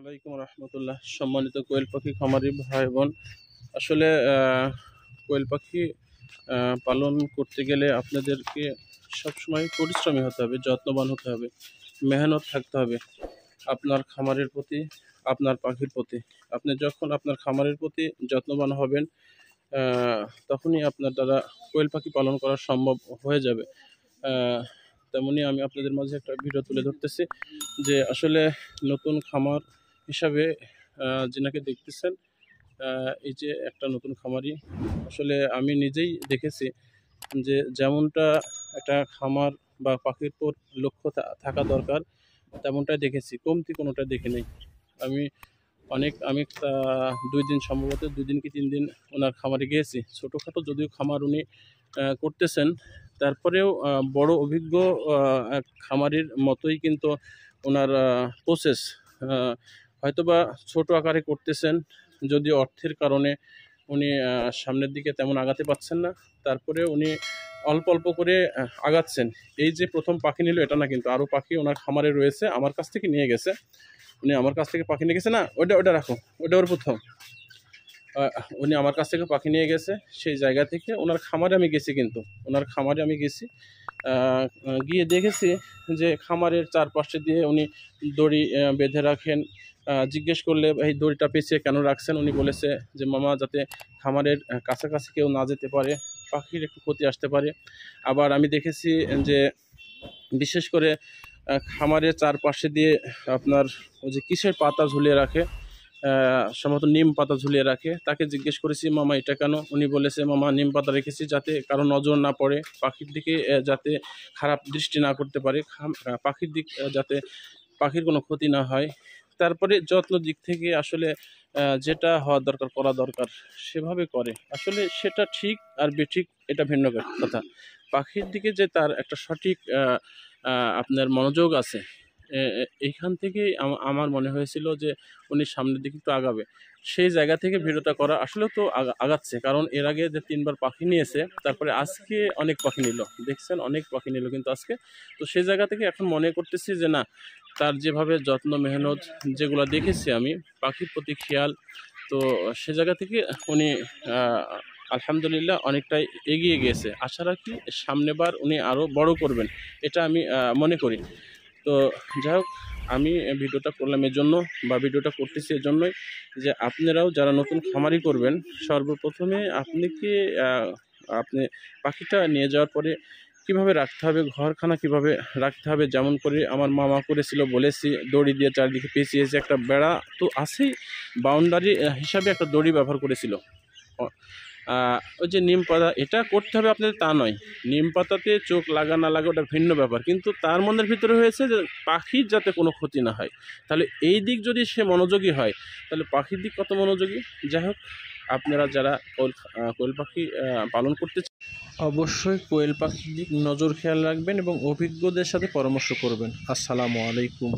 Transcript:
আলাইকুম রহমতুল্লাহ। সম্মানিত কোয়েল পাখি খামারি ভাই বোন, আসলে কোয়েল পাখি পালন করতে গেলে আপনাদেরকে সবসময় পরিশ্রমী হতে হবে, যত্নবান হতে হবে, মেহনত থাকতে হবে আপনার খামারের প্রতি, আপনার পাখির প্রতি। আপনি যখন আপনার খামারের প্রতি যত্নবান হবেন, তখনই আপনার দ্বারা কোয়েল পাখি পালন করা সম্ভব হয়ে যাবে। তেমনি আমি আপনাদের মাঝে একটা ভিডিও তুলে ধরতেছি যে আসলে নতুন খামার হিসাবে যিনাকে দেখতেছেন, এই যে একটা নতুন খামারি, আসলে আমি নিজেই দেখেছি যে যেমনটা একটা খামার বা পাখির পর লক্ষ্য থাকা দরকার তেমনটাই দেখেছি, কমতি কোনোটা দেখে নেই। আমি 2 দিন, সম্ভবত 2 দিন কি 3 দিন ওনার খামারে গিয়েছি। ছোটোখাটো যদিও খামার উনি করতেছেন, তারপরেও বড় অভিজ্ঞ এক খামারির মতোই কিন্তু ওনার প্রসেস। হয়তোবা ছোট আকারে করতেছেন, যদিও অর্থের কারণে উনি সামনের দিকে তেমন আগাতে পারছেন না, তারপরে উনি অল্প অল্প করে আগাচ্ছেন। এই যে প্রথম পাখি নিল এটা না, কিন্তু আরও পাখি ওনার খামারে রয়েছে, আমার কাছ থেকে নিয়ে গেছে। উনি আমার কাছ থেকে পাখি নিয়ে গেছে না, ওটা রাখো, ওটা ওর প্রথম। উনি আমার কাছ থেকে পাখি নিয়ে গেছে, সেই জায়গা থেকে ওনার খামারে আমি গেছি, কিন্তু ওনার খামারে আমি গেছি, গিয়ে দেখেছি যে খামারের চারপাশে দিয়ে উনি দড়ি বেঁধে রাখেন। জিজ্ঞেস করলে এই দড়িটা পেঁচিয়ে কেন রাখছেন, উনি বলেছে যে মামা, যাতে খামারের কাছাকাছি কেউ না যেতে পারে, পাখির একটু ক্ষতি আসতে পারে। আবার আমি দেখেছি যে বিশেষ করে খামারের চারপাশে দিয়ে আপনার ওই যে কিসের পাতা ঝুলিয়ে রাখে, সম্ভবত নিম পাতা ঝুলিয়ে রাখে। তাকে জিজ্ঞেস করেছি মামা এটা কেন, উনি বলেছে মামা নিম পাতা রেখেছি যাতে কারো নজর না পড়ে, পাখির দিকে যাতে খারাপ দৃষ্টি না করতে পারে, পাখির দিক যাতে পাখির কোনো ক্ষতি না হয়। তারপরে যত্ন দিক থেকে আসলে যেটা হওয়ার দরকার, করা দরকার, সেভাবে করে। আসলে সেটা ঠিক আর বেঠিক এটা ভিন্ন কথা। পাখির দিকে যে তার একটা সঠিক আপনার মনোযোগ আছে, এইখান থেকেই আমার মনে হয়েছিল যে উনি সামনের দিকে একটু আগাবে। সেই জায়গা থেকে ভিডিওটা করা। আসলে তো আগাচ্ছে, কারণ এর আগে যে 3 বার পাখি নিয়েছে, তারপরে আজকে অনেক পাখি নিল, দেখছেন অনেক পাখি নিল কিন্তু আজকে। তো সেই জায়গা থেকে এখন মনে করতেছি যে না, তার যেভাবে যত্ন মেহনত যেগুলো দেখেছি আমি, পাখির প্রতি খেয়াল, তো সে জায়গা থেকে উনি আলহামদুলিল্লাহ অনেকটাই এগিয়ে গিয়েছে। আশা রাখি সামনেবার উনি আরও বড় করবেন, এটা আমি মনে করি। তো যাই হোক, আমি ভিডিওটা করলাম এজন্য, বা ভিডিওটা করতেছি এজন্যই যে আপনারাও যারা নতুন খামারি করবেন, সর্বপ্রথমে আপনি পাখিটা নিয়ে যাওয়ার পরে কিভাবে রাখতে হবে, ঘরখানা কিভাবে রাখতে হবে, যেমন করে আমার মামা করেছিল বলেছি, দড়ি দিয়ে চারিদিকে পেঁচিয়েছে, একটা বেড়া তো আছেই, বাউন্ডারি হিসাবে একটা দড়ি ব্যবহার করেছিল। ওই যে নিম পাতা, এটা করতে হবে আপনাদের তা নয়, নিম পাতাতে চোখ লাগা না লাগা ওটা ভিন্ন ব্যাপার, কিন্তু তার মনের ভিতরে হয়েছে যে পাখির যাতে কোনো ক্ষতি না হয়। তাহলে এই দিক যদি সে মনোযোগী হয়, তাহলে পাখির দিক কত মনোযোগী। যাই হোক, আপনারা যারা কোয়েল পাখি পালন করতে চান, অবশ্যই কোয়েল পাখির দিক নজর খেয়াল রাখবেন এবং অভিজ্ঞদের সাথে পরামর্শ করবেন। আসসালামু আলাইকুম।